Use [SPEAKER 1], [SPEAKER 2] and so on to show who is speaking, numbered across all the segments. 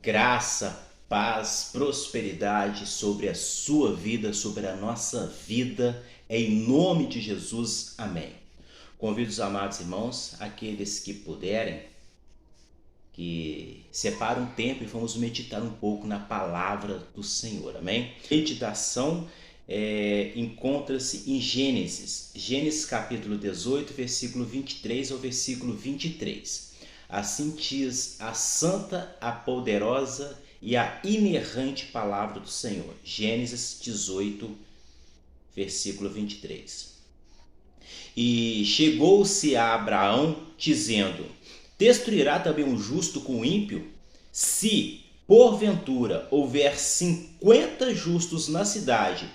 [SPEAKER 1] Graça, paz, prosperidade sobre a sua vida, sobre a nossa vida, em nome de Jesus. Amém. Convido os amados irmãos, aqueles que puderem, que separem um tempo e vamos meditar um pouco na palavra do Senhor. Amém? Meditação encontra-se em Gênesis capítulo 18, versículo 23 ao versículo 23. Assim diz a santa, a poderosa e a inerrante palavra do Senhor. Gênesis 18, versículo 23. E chegou-se a Abraão, dizendo: destruirá também um justo com o ímpio? Se, porventura, houver 50 justos na cidade,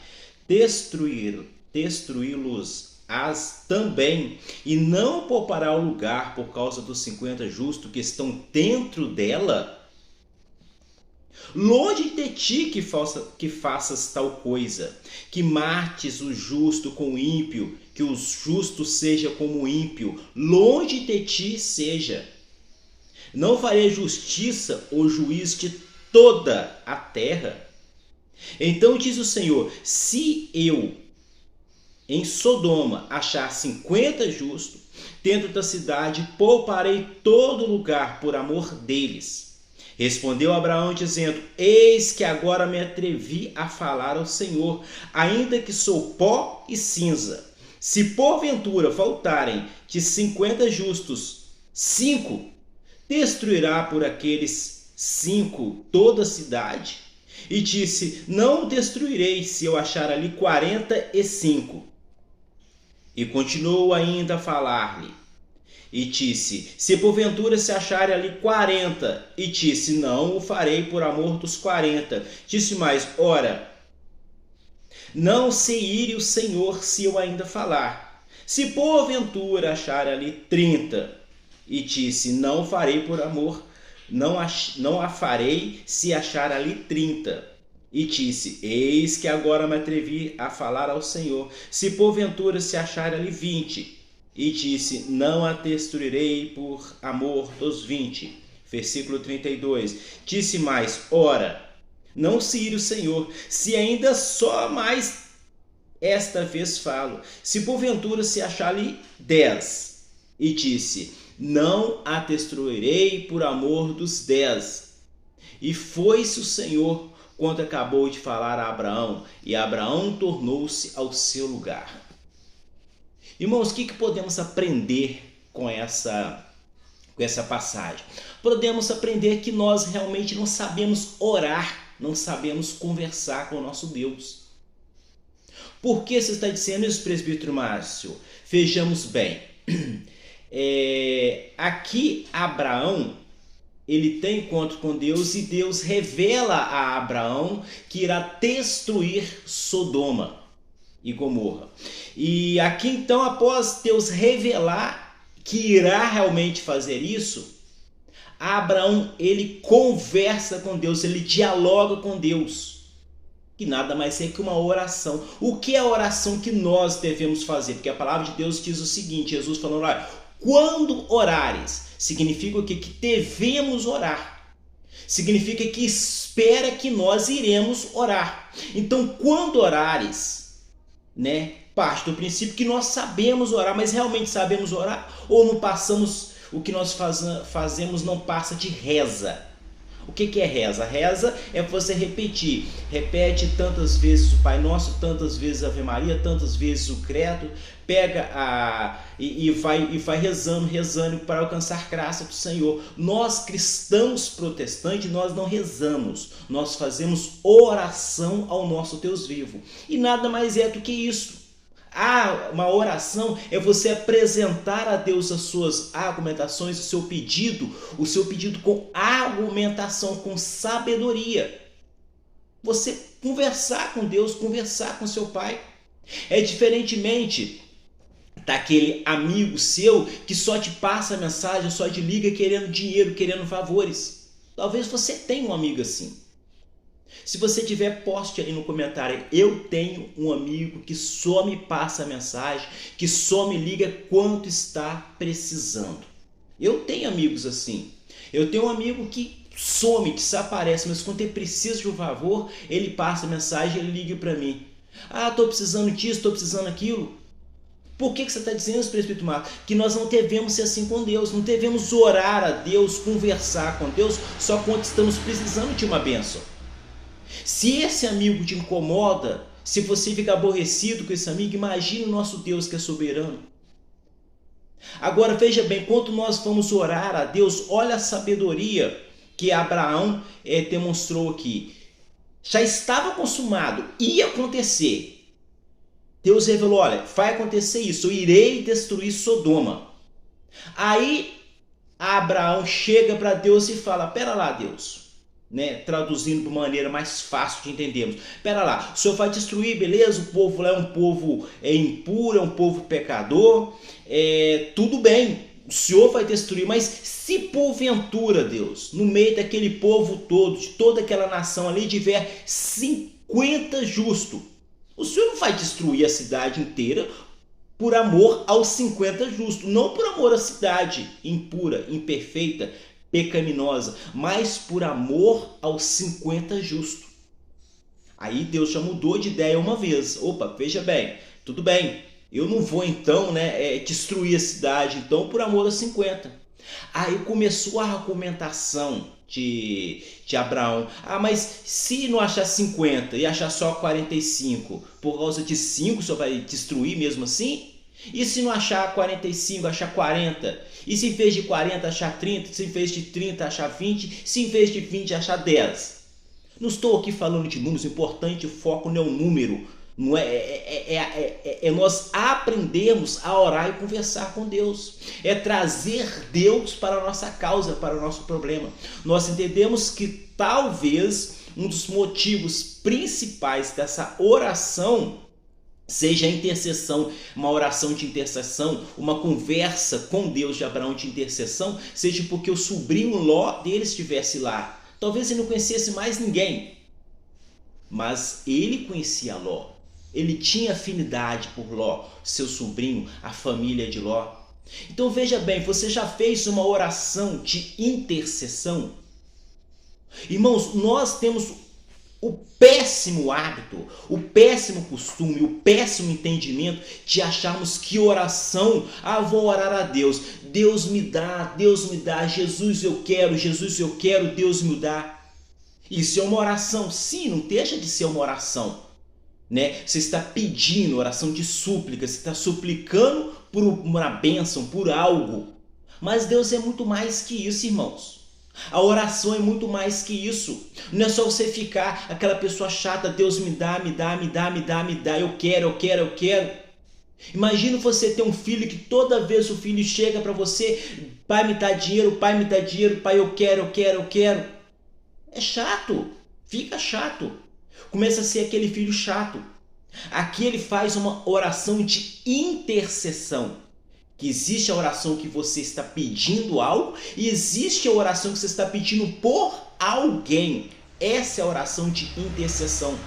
[SPEAKER 1] destruí-los-ás também, e não poupará o lugar por causa dos 50 justos que estão dentro dela? Longe de ti que faças tal coisa, que mates o justo com o ímpio, que o justo seja como o ímpio, longe de ti seja. Não farei justiça ou juízo de toda a terra? Então diz o Senhor: se eu em Sodoma achar 50 justos, dentro da cidade pouparei todo lugar por amor deles. Respondeu Abraão dizendo: eis que agora me atrevi a falar ao Senhor, ainda que sou pó e cinza. Se porventura faltarem de 50 justos 5, destruirá por aqueles 5 toda a cidade? E disse: não destruirei se eu achar ali 45. E continuou ainda a falar-lhe. E disse: se porventura se acharem ali 40. E disse: não o farei por amor dos 40. Disse mais: ora, não se ire o Senhor se eu ainda falar. Se porventura acharem ali 30. E disse: não farei por amor, não a farei se achar ali 30. E disse: eis que agora me atrevi a falar ao Senhor, se porventura se achar ali 20. E disse: não a destruirei por amor dos 20. Versículo 32. Disse mais: ora, não se ire o Senhor, se ainda só mais esta vez falo, se porventura se achar ali 10. E disse: não a destruirei por amor dos 10. E foi-se o Senhor quando acabou de falar a Abraão, e Abraão tornou-se ao seu lugar. Irmãos, o que podemos aprender com essa passagem? Podemos aprender que nós realmente não sabemos orar, não sabemos conversar com o nosso Deus. Por que você está dizendo isso, presbítero Márcio? Vejamos bem. Aqui Abraão, ele tem encontro com Deus e Deus revela a Abraão que irá destruir Sodoma e Gomorra. E aqui então, após Deus revelar que irá realmente fazer isso, Abraão, ele conversa com Deus, ele dialoga com Deus, que nada mais é que uma oração. O que é a oração que nós devemos fazer? Porque a palavra de Deus diz o seguinte, Jesus falando lá: quando orares, significa o quê? Que devemos orar. Significa que espera que nós iremos orar. Então, quando orares, parte do princípio que nós sabemos orar, mas realmente sabemos orar? Ou não passamos, o que nós fazemos não passa de reza? O que é reza? Reza é você repete tantas vezes o Pai Nosso, tantas vezes a Ave Maria, tantas vezes o Credo, pega e vai rezando para alcançar graça do Senhor. Nós cristãos protestantes, nós não rezamos, nós fazemos oração ao nosso Deus vivo. E nada mais é do que isso. Uma oração é você apresentar a Deus as suas argumentações, o seu pedido com argumentação, com sabedoria. Você conversar com Deus, conversar com seu Pai. É diferentemente daquele amigo seu que só te passa mensagem, só te liga querendo dinheiro, querendo favores. Talvez você tenha um amigo assim. Se você tiver, poste aí no comentário: eu tenho um amigo que só me passa mensagem, que só me liga quanto está precisando. Eu tenho amigos assim. Eu tenho um amigo que some, desaparece, mas quando ele precisa de um favor, ele passa a mensagem, ele liga para mim. Ah, estou precisando disso, estou precisando daquilo. Por que você está dizendo isso, Presbítero Marcos? Que nós não devemos ser assim com Deus, não devemos orar a Deus, conversar com Deus, só quando estamos precisando de uma bênção. Se esse amigo te incomoda, se você fica aborrecido com esse amigo, imagine o nosso Deus que é soberano. Agora veja bem, quando nós vamos orar a Deus, olha a sabedoria que Abraão demonstrou aqui. Já estava consumado, ia acontecer. Deus revelou, olha, vai acontecer isso, eu irei destruir Sodoma. Aí Abraão chega para Deus e fala, pera lá, Deus, né? Traduzindo de uma maneira mais fácil de entendermos. Pera lá, o Senhor vai destruir, beleza? O povo lá é um povo impuro, é um povo pecador, tudo bem, o Senhor vai destruir, mas se porventura, Deus, no meio daquele povo todo, de toda aquela nação ali, tiver 50 justos, o Senhor não vai destruir a cidade inteira por amor aos 50 justos, não por amor à cidade impura, imperfeita, pecaminosa, mas por amor aos 50 justos. Aí Deus já mudou de ideia uma vez. Opa, veja bem, tudo bem, eu não vou então destruir a cidade então por amor aos 50. Aí começou a argumentação de Abraão. Ah, mas se não achar 50 e achar só 45, por causa de 5 você vai destruir mesmo assim? E se não achar 45, achar 40? E se em vez de 40 achar 30? Se em vez de 30 achar 20? Se em vez de 20 achar 10? Não estou aqui falando de números, importante, o foco não é o número. Não é nós aprendermos a orar e conversar com Deus. É trazer Deus para a nossa causa, para o nosso problema. Nós entendemos que talvez um dos motivos principais dessa oração seja a intercessão, uma oração de intercessão, uma conversa com Deus de Abraão de intercessão, seja porque o sobrinho Ló dele estivesse lá. Talvez ele não conhecesse mais ninguém, mas ele conhecia Ló. Ele tinha afinidade por Ló, seu sobrinho, a família de Ló. Então veja bem, você já fez uma oração de intercessão? Irmãos, nós temos o péssimo hábito, o péssimo costume, o péssimo entendimento de acharmos que oração, vou orar a Deus, Deus me dá, Jesus eu quero, Deus me dá. Isso é uma oração? Sim, não deixa de ser uma oração. Né? Você está pedindo, oração de súplica, você está suplicando por uma bênção, por algo. Mas Deus é muito mais que isso, irmãos. A oração é muito mais que isso. Não é só você ficar aquela pessoa chata, Deus me dá, eu quero. Imagina você ter um filho que toda vez o filho chega para você, pai me dá dinheiro, pai eu quero. É chato, fica chato. Começa a ser aquele filho chato. Aqui ele faz uma oração de intercessão. Que existe a oração que você está pedindo algo e existe a oração que você está pedindo por alguém. Essa é a oração de intercessão.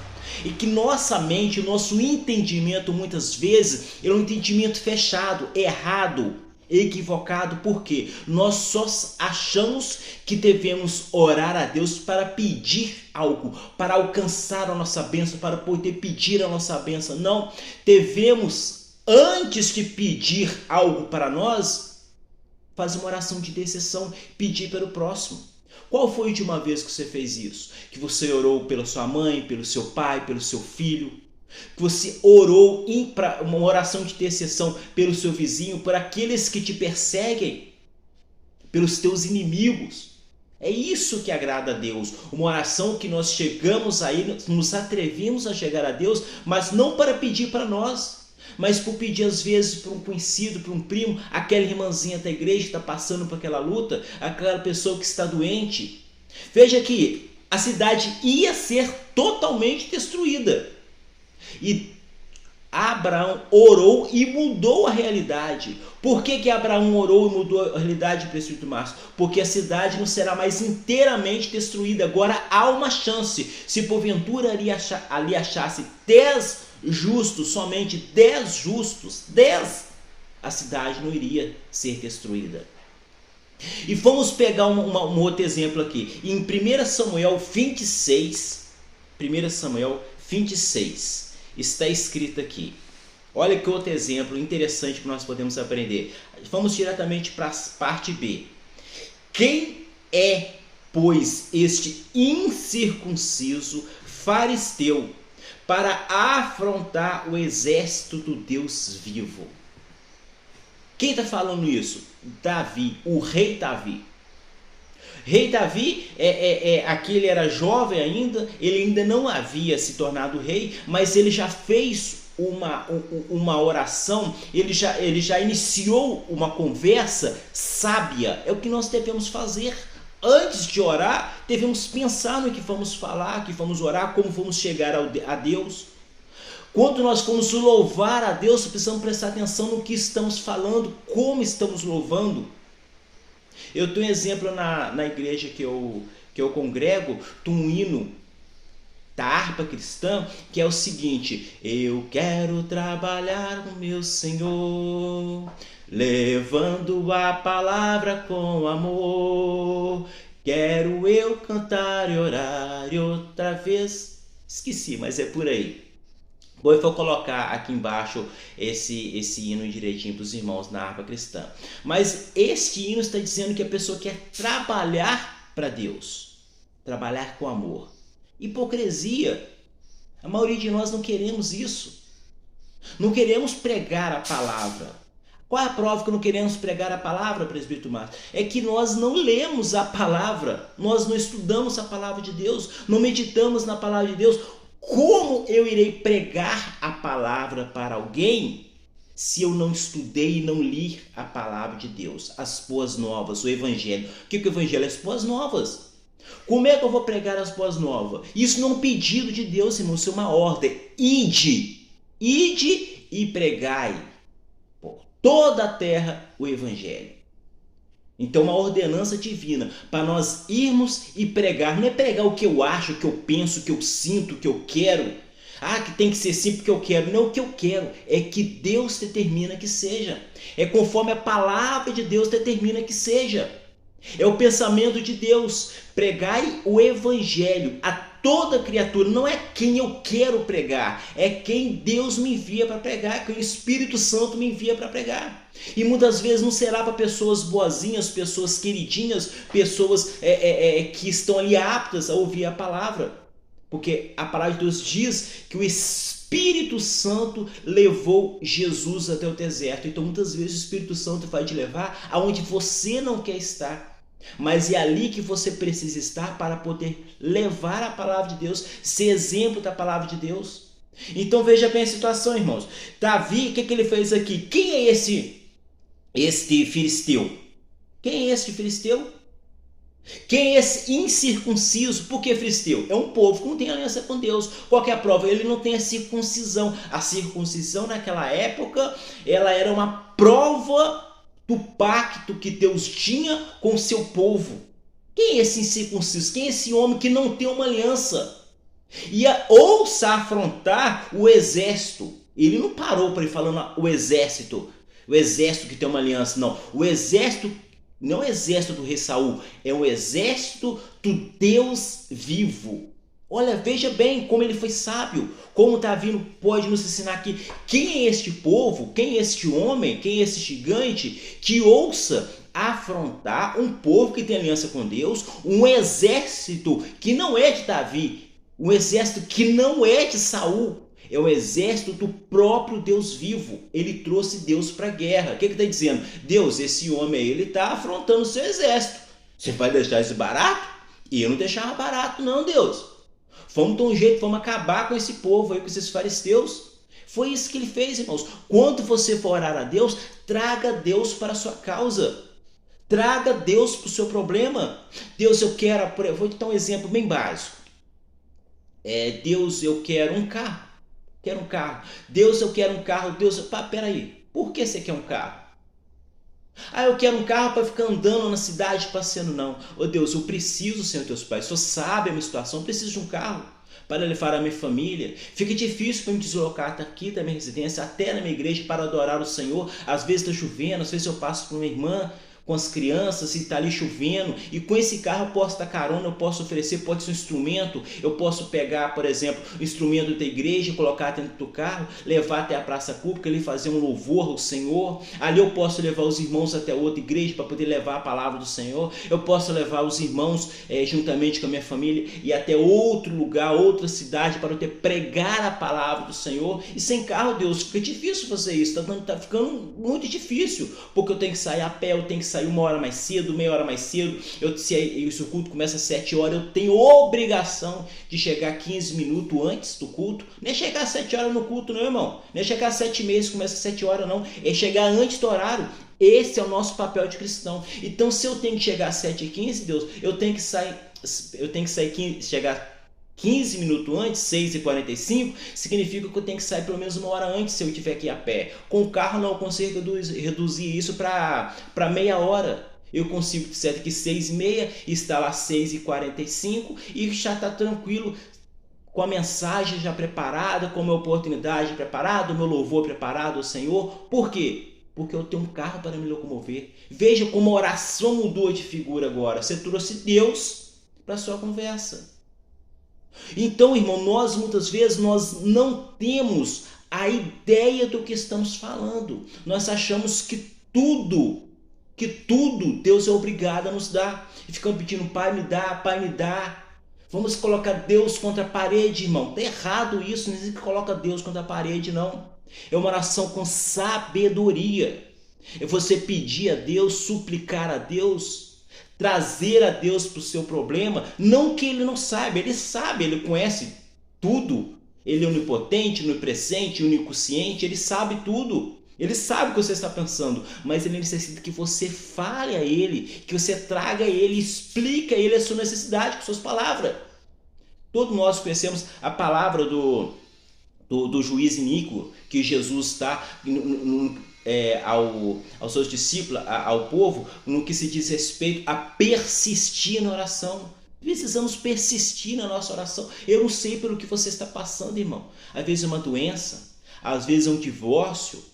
[SPEAKER 1] E que nossa mente, o nosso entendimento muitas vezes é um entendimento fechado, errado, equivocado. Por quê? Nós só achamos que devemos orar a Deus para pedir algo, para alcançar a nossa bênção, para poder pedir a nossa bênção. Não, devemos, antes de pedir algo para nós, fazer uma oração de intercessão, pedir pelo próximo. Qual foi de uma vez que você fez isso? Que você orou pela sua mãe, pelo seu pai, pelo seu filho? Que você orou uma oração de intercessão pelo seu vizinho, por aqueles que te perseguem, pelos teus inimigos? É isso que agrada a Deus. Uma oração que nós chegamos aí, nos atrevemos a chegar a Deus, mas não para pedir para nós, mas por pedir às vezes para um conhecido, para um primo, aquela irmãzinha da igreja que está passando por aquela luta, aquela pessoa que está doente. Veja que a cidade ia ser totalmente destruída. E Abraão orou e mudou a realidade. Por que Abraão orou e mudou a realidade, Presbítero Márcio? Porque a cidade não será mais inteiramente destruída. Agora há uma chance. Se porventura ali achasse 10 justos, somente 10 justos, 10, a cidade não iria ser destruída. E vamos pegar um outro exemplo aqui. Em 1 Samuel 26, 1 Samuel 26, está escrito aqui. Olha que outro exemplo interessante que nós podemos aprender. Vamos diretamente para a parte B. Quem é, pois, este incircunciso filisteu para afrontar o exército do Deus vivo? Quem está falando isso? Davi, o rei Davi. Rei Davi, aqui ele era jovem ainda, ele ainda não havia se tornado rei, mas ele já fez uma oração, ele já iniciou uma conversa sábia. É o que nós devemos fazer. Antes de orar, devemos pensar no que vamos falar, que vamos orar, como vamos chegar a Deus. Quando nós formos louvar a Deus, precisamos prestar atenção no que estamos falando, como estamos louvando. Eu tenho um exemplo na igreja que eu congrego, de um hino da harpa cristã, que é o seguinte: eu quero trabalhar com meu Senhor, levando a palavra com amor. Quero eu cantar e orar e outra vez. Esqueci, mas é por aí. Vou colocar aqui embaixo esse hino direitinho para os irmãos na harpa cristã. Mas este hino está dizendo que a pessoa quer trabalhar para Deus, trabalhar com amor. Hipocrisia. A maioria de nós não queremos isso. Não queremos pregar a palavra. Qual é a prova que não queremos pregar a palavra, presbítero Márcio? É que nós não lemos a palavra, nós não estudamos a palavra de Deus, não meditamos na palavra de Deus. Como eu irei pregar a palavra para alguém se eu não estudei e não li a palavra de Deus, as boas novas, o evangelho? O que é o evangelho? As boas novas. Como é que eu vou pregar as boas novas? Isso não é um pedido de Deus, irmão, isso é uma ordem. Ide e pregai por toda a terra o evangelho. Então, uma ordenança divina para nós irmos e pregar. Não é pregar o que eu acho, o que eu penso, o que eu sinto, o que eu quero. Ah, que tem que ser assim porque eu quero. Não, o que eu quero é que Deus determina que seja. É conforme a palavra de Deus determina que seja. É o pensamento de Deus. Pregai o evangelho a toda criatura. Não é quem eu quero pregar, é quem Deus me envia para pregar, que o Espírito Santo me envia para pregar. E muitas vezes não será para pessoas boazinhas, pessoas queridinhas, pessoas que estão ali aptas a ouvir a palavra. Porque a palavra de Deus diz que o Espírito Santo levou Jesus até o deserto. Então muitas vezes o Espírito Santo vai te levar aonde você não quer estar. Mas é ali que você precisa estar para poder levar a palavra de Deus, ser exemplo da palavra de Deus. Então veja bem a situação, irmãos. Davi, o que ele fez aqui? Quem é este filisteu? Quem é este filisteu? Quem é esse incircunciso? Por que filisteu? É um povo que não tem aliança com Deus. Qual que é a prova? Ele não tem a circuncisão. A circuncisão naquela época, ela era uma prova do pacto que Deus tinha com o seu povo. Quem é esse incircunciso? Quem é esse homem que não tem uma aliança? E ousa afrontar o exército. Ele não parou para ir falando o exército que tem uma aliança, não. O exército não é o exército do rei Saul, é o exército do Deus vivo. Olha, veja bem como ele foi sábio, como Davi pode nos ensinar aqui. Quem é este povo, quem é este homem, quem é esse gigante que ousa afrontar um povo que tem aliança com Deus, um exército que não é de Davi, um exército que não é de Saul, é o exército do próprio Deus vivo. Ele trouxe Deus para a guerra. O que está dizendo? Deus, esse homem aí, ele está afrontando o seu exército. Você vai deixar isso barato? E eu não deixava barato não, Deus. Vamos dar um jeito, vamos acabar com esse povo aí, com esses fariseus. Foi isso que ele fez, irmãos. Quando você for orar a Deus, traga Deus para a sua causa. Traga Deus para o seu problema. Deus, eu quero... Vou te dar um exemplo bem básico. Deus, eu quero um carro. Quero um carro. Deus, eu quero um carro. Deus, peraí. Por que você quer um carro? Eu quero um carro para ficar andando na cidade, passeando. Não. Deus, eu preciso, Senhor, teus pais. O Senhor sabe a minha situação. Eu preciso de um carro para levar a minha família. Fica difícil para me deslocar daqui da minha residência até na minha igreja para adorar o Senhor. Às vezes está chovendo, às vezes eu passo por uma irmã com as crianças, se está ali chovendo, e com esse carro eu posso dar carona, eu posso oferecer, pode ser um instrumento, eu posso pegar, por exemplo, o instrumento da igreja, colocar dentro do carro, levar até a praça pública, ali fazer um louvor ao Senhor. Ali eu posso levar os irmãos até outra igreja para poder levar a palavra do Senhor. Eu posso levar os irmãos juntamente com a minha família e até outro lugar, outra cidade, para poder pregar a palavra do Senhor. E sem carro, Deus, fica difícil fazer isso, tá ficando muito difícil, porque eu tenho que sair a pé, eu tenho que sair 1 hora mais cedo, meia hora mais cedo. Se o culto começa às 7 horas, eu tenho obrigação de chegar 15 minutos antes do culto. Nem chegar às 7 horas no culto, não, irmão. Nem chegar às 7h30, se começa às 7 horas, não. É chegar antes do horário. Esse é o nosso papel de cristão. Então, se eu tenho que chegar às 7h15, Deus, eu tenho que chegar 15 minutos antes, 6h45, significa que eu tenho que sair pelo menos 1 hora antes se eu estiver aqui a pé. Com o carro não, eu consigo reduzir isso para meia hora. Eu consigo ser aqui 6h30, estar lá 6h45 e já está tranquilo, com a mensagem já preparada, com a minha oportunidade preparada, o meu louvor preparado ao Senhor. Por quê? Porque eu tenho um carro para me locomover. Veja como a oração mudou de figura agora. Você trouxe Deus para a sua conversa. Então, irmão, muitas vezes nós não temos a ideia do que estamos falando. Nós achamos que tudo Deus é obrigado a nos dar. E ficamos pedindo, Pai, me dá, Pai, me dá. Vamos colocar Deus contra a parede, irmão. Está errado isso, não existe que coloca Deus contra a parede, não. É uma oração com sabedoria. É você pedir a Deus, suplicar a Deus, trazer a Deus para o seu problema. Não que ele não saiba, ele sabe, ele conhece tudo. Ele é onipotente, onipresente, onisciente, ele sabe tudo. Ele sabe o que você está pensando, mas ele necessita que você fale a ele, que você traga a ele, explique a ele a sua necessidade com suas palavras. Todos nós conhecemos a palavra do juiz iníquo, que Jesus está aos seus discípulos, ao povo, no que se diz respeito a persistir na oração. Precisamos persistir na nossa oração. Eu não sei pelo que você está passando, irmão. Às vezes é uma doença, às vezes é um divórcio,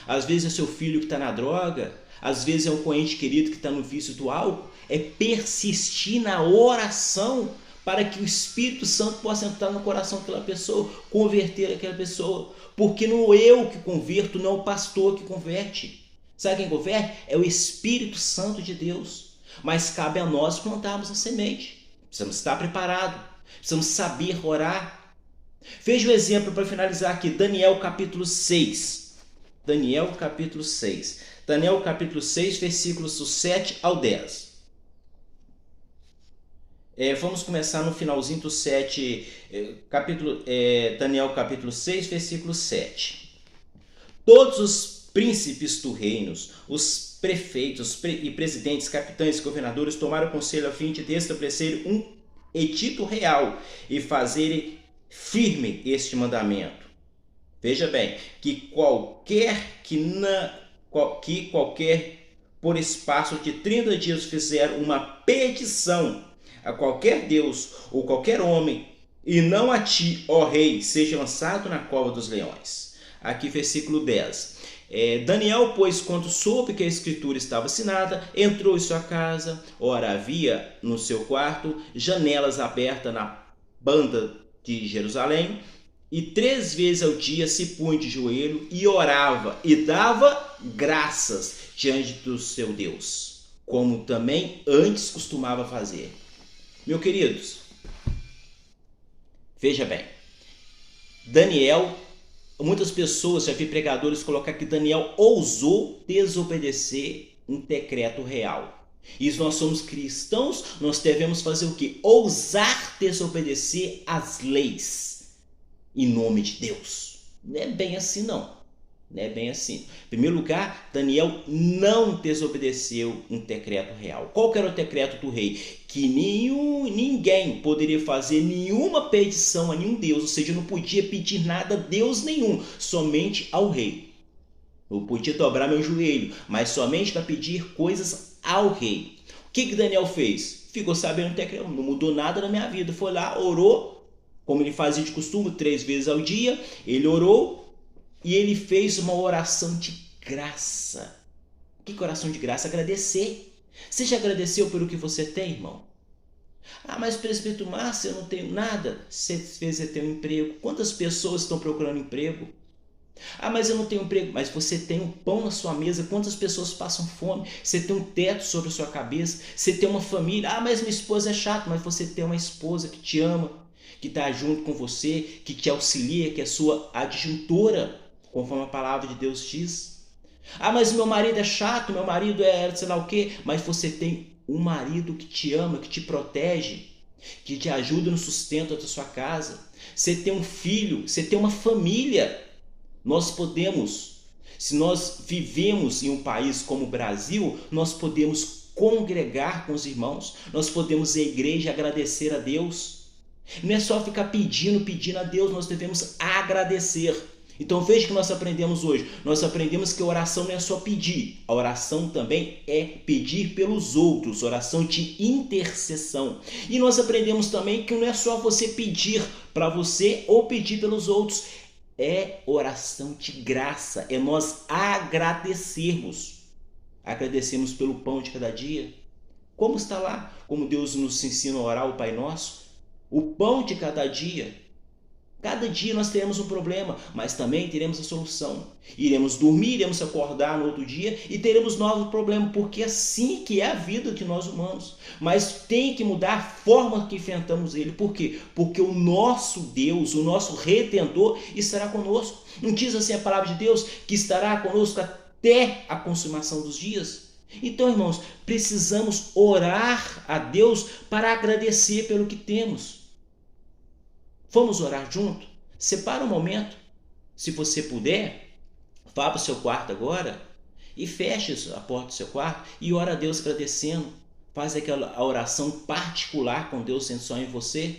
[SPEAKER 1] às vezes é seu filho que está na droga, às vezes é um ente querido que está no vício do álcool. É persistir na oração para que o Espírito Santo possa entrar no coração daquela pessoa, converter aquela pessoa. Porque não é eu que converto, não é o pastor que converte. Sabe quem converte? É o Espírito Santo de Deus. Mas cabe a nós plantarmos a semente. Precisamos estar preparados, precisamos saber orar. Veja o exemplo para finalizar aqui, Daniel capítulo 6. Daniel capítulo 6. Daniel capítulo 6, versículos do 7 ao 10. Vamos começar no finalzinho do 7, Daniel capítulo 6, versículo 7. Todos os príncipes do reino, os prefeitos e presidentes, capitães e governadores tomaram conselho a fim de estabelecer um edito real e fazerem firme este mandamento. Veja bem, que qualquer por espaço de 30 dias fizer uma petição a qualquer Deus ou qualquer homem, e não a ti, ó rei, seja lançado na cova dos leões. Aqui versículo 10. Daniel, pois, quando soube que a escritura estava assinada, entrou em sua casa. Ora, havia no seu quarto janelas abertas na banda de Jerusalém, e 3 vezes ao dia se punha de joelho e orava e dava graças diante do seu Deus, como também antes costumava fazer. Meus queridos, veja bem, Daniel, muitas pessoas, já vi pregadores colocar que Daniel ousou desobedecer um decreto real. E se nós somos cristãos, nós devemos fazer o quê? Ousar desobedecer as leis em nome de Deus. Não é bem assim, não. Não é bem assim. Em primeiro lugar, Daniel não desobedeceu um decreto real. Qual que era o decreto do rei? Que ninguém poderia fazer nenhuma petição a nenhum Deus, ou seja, não podia pedir nada a Deus nenhum, somente ao rei. Eu podia dobrar meu joelho, mas somente para pedir coisas ao rei. O que Daniel fez? Ficou sabendo o decreto, não mudou nada na minha vida. Foi lá, orou, como ele fazia de costume, 3 vezes ao dia. Ele orou e ele fez uma oração de graça. Que oração de graça? Agradecer. Você já agradeceu pelo que você tem, irmão? Ah, mas presbítero Márcio, eu não tenho nada. Você fez ter um emprego. Quantas pessoas estão procurando emprego? Ah, mas eu não tenho emprego. Mas você tem um pão na sua mesa. Quantas pessoas passam fome? Você tem um teto sobre a sua cabeça. Você tem uma família. Ah, mas minha esposa é chata. Mas você tem uma esposa que te ama, que está junto com você, que te auxilia, que é sua adjuntora, conforme a palavra de Deus diz. Ah, mas meu marido é chato, meu marido é sei lá o quê. Mas você tem um marido que te ama, que te protege, que te ajuda no sustento da sua casa. Você tem um filho, você tem uma família. Nós podemos, se nós vivemos em um país como o Brasil, nós podemos congregar com os irmãos, nós podemos ir à igreja e agradecer a Deus. Não é só ficar pedindo a Deus, nós devemos agradecer. Então veja o que nós aprendemos hoje. Nós aprendemos que a oração não é só pedir. A oração também é pedir pelos outros. Oração de intercessão. E nós aprendemos também que não é só você pedir para você ou pedir pelos outros. É oração de graça. É nós agradecermos. Agradecemos pelo pão de cada dia. Como está lá? Como Deus nos ensina a orar o Pai Nosso. O pão de cada dia. Cada dia nós teremos um problema, mas também teremos a solução. Iremos dormir, iremos acordar no outro dia e teremos novos problemas, porque assim que é a vida de nós humanos. Mas tem que mudar a forma que enfrentamos ele. Por quê? Porque o nosso Deus, o nosso Redentor, estará conosco. Não diz assim a palavra de Deus que estará conosco até a consumação dos dias? Então, irmãos, precisamos orar a Deus para agradecer pelo que temos. Vamos orar junto? Separa um momento. Se você puder, vá para o seu quarto agora e feche a porta do seu quarto e ora a Deus agradecendo. Faz aquela oração particular com Deus, sendo só em você.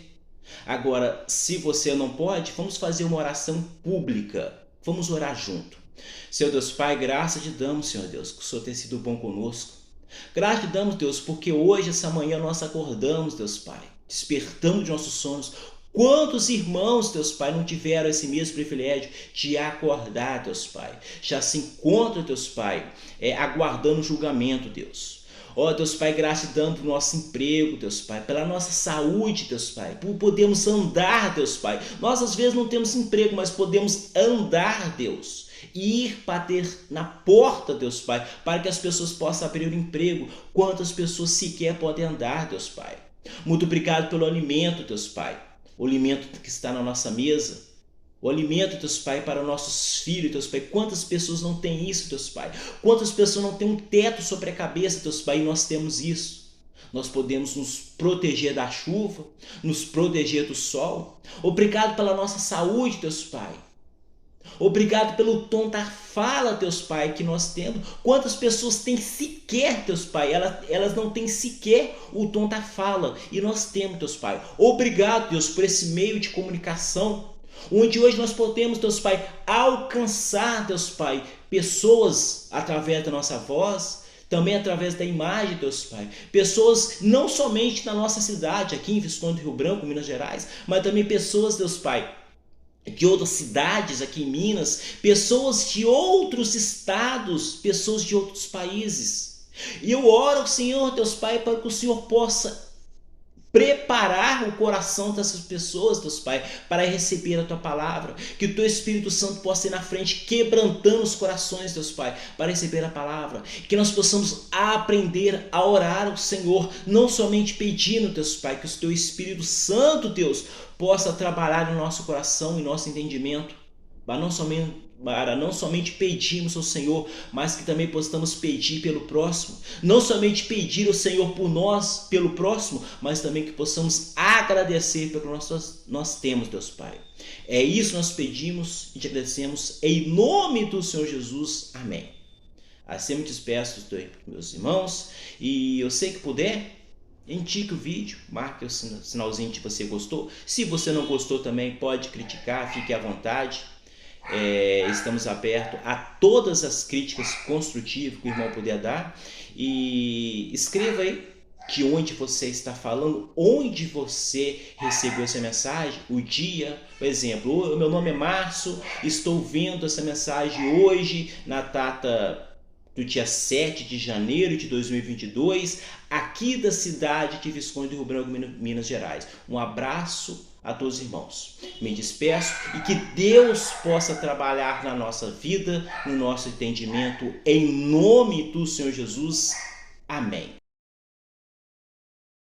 [SPEAKER 1] Agora, se você não pode, vamos fazer uma oração pública. Vamos orar junto. Senhor Deus Pai, graça te damos, Senhor Deus, que o Senhor tem sido bom conosco. Graça te damos, Deus, porque hoje, essa manhã, nós acordamos, Deus Pai, despertamos de nossos sonhos. Quantos irmãos, Deus Pai, não tiveram esse mesmo privilégio de acordar, Deus Pai? Já se encontram, Deus Pai, aguardando o julgamento, Deus. Ó, Deus Pai, graça te dando pelo nosso emprego, Deus Pai, pela nossa saúde, Deus Pai, por podermos andar, Deus Pai. Nós, às vezes, não temos emprego, mas podemos andar, Deus. E ir bater na porta, Deus Pai, para que as pessoas possam abrir o emprego. Quantas pessoas sequer podem andar, Deus Pai? Muito obrigado pelo alimento, Deus Pai. O alimento que está na nossa mesa, o alimento, Deus Pai, para nossos filhos, Deus Pai. Quantas pessoas não têm isso, Deus Pai? Quantas pessoas não têm um teto sobre a cabeça, Deus Pai, e nós temos isso. Nós podemos nos proteger da chuva, nos proteger do sol. Obrigado pela nossa saúde, Deus Pai. Obrigado pelo tom da fala, Deus Pai, que nós temos. Quantas pessoas têm sequer, Deus Pai, elas não têm sequer o tom da fala. E nós temos, Deus Pai. Obrigado, Deus, por esse meio de comunicação, onde hoje nós podemos, Deus Pai, alcançar, Deus Pai, pessoas através da nossa voz, também através da imagem, Deus Pai. Pessoas não somente na nossa cidade, aqui em Visconde Rio Branco, Minas Gerais, mas também pessoas, Deus Pai, de outras cidades aqui em Minas, pessoas de outros estados, pessoas de outros países. E eu oro ao Senhor, Deus Pai, para que o Senhor possa preparar o coração dessas pessoas, Deus Pai, para receber a Tua palavra. Que o Teu Espírito Santo possa ir na frente, quebrantando os corações, Deus Pai, para receber a palavra. Que nós possamos aprender a orar ao Senhor, não somente pedindo, Deus Pai, que o Teu Espírito Santo, Deus, possa trabalhar no nosso coração e nosso entendimento, para não somente pedirmos ao Senhor, mas que também possamos pedir pelo próximo. Não somente pedir ao Senhor por nós, pelo próximo, mas também que possamos agradecer pelo que nós temos, Deus Pai. É isso que nós pedimos e te agradecemos em nome do Senhor Jesus. Amém. Assim eu me despeço, meus irmãos, e eu sei que puder, indique o vídeo, marque o sinalzinho que você gostou. Se você não gostou também, pode criticar, fique à vontade. Estamos abertos a todas as críticas construtivas que o irmão puder dar. E escreva aí de onde você está falando, onde você recebeu essa mensagem, o dia. Por exemplo, o meu nome é Márcio, estou vendo essa mensagem hoje na data do dia 7 de janeiro de 2022, aqui da cidade de Visconde de Rio Branco, Minas Gerais. Um abraço a todos os irmãos. Me despeço e que Deus possa trabalhar na nossa vida, no nosso entendimento, em nome do Senhor Jesus. Amém.